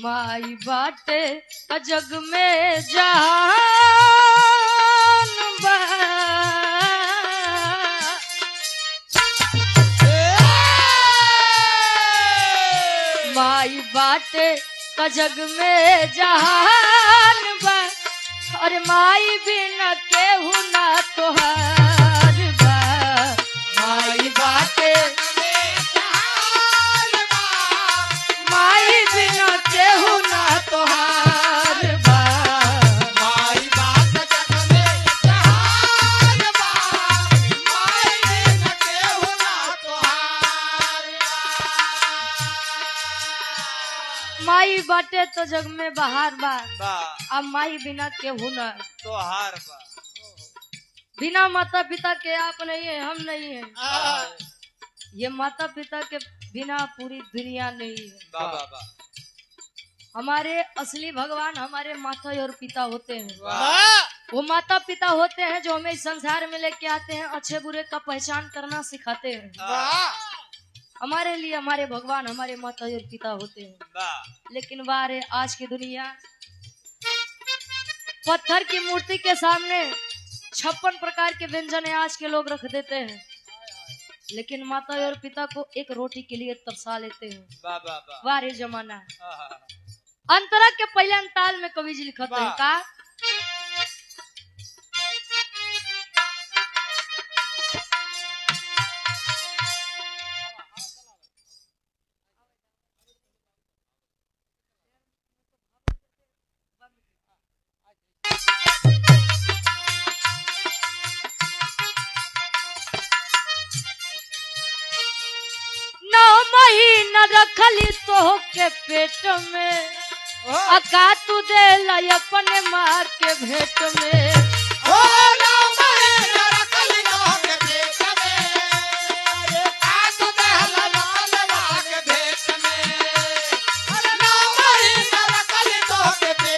माई बाटे जग में जहान बा। माई बाटे जग में जहान बा। और माई बिना केहू ना तोहार बा। माई बाटे माई बिना केहू ना तोहार बा। माई बात जग में जहान बा। माई बिना केहू ना तोहार बा। माई बाटे तो जग में बहार बा। बा अब माई बिना केहू ना तोहार बा। बिना माता पिता के आप नहीं है, हम नहीं है। ये माता पिता के बिना पूरी दुनिया नहीं है। बा बा बा हमारे असली भगवान हमारे माता और पिता होते हैं। वाह वो माता पिता होते हैं जो हमें इस संसार में लेके आते हैं, अच्छे बुरे का पहचान करना सिखाते हैं। वाह हमारे लिए हमारे भगवान हमारे माता और पिता होते हैं। वाह लेकिन वारे आज की दुनिया पत्थर की मूर्ति के सामने 56 प्रकार के व्यंजन आज के लोग रख देते हैं, लेकिन माता और पिता को एक रोटी के लिए तरसा लेते हैं। वाह वाह वाह वारे जमाना आहा। अंतरा के पहले अंताल में कवि जी लिखते हैं का महीना रखली तो के पेट में अका तू दे अपने मार के भेंट में। हो ना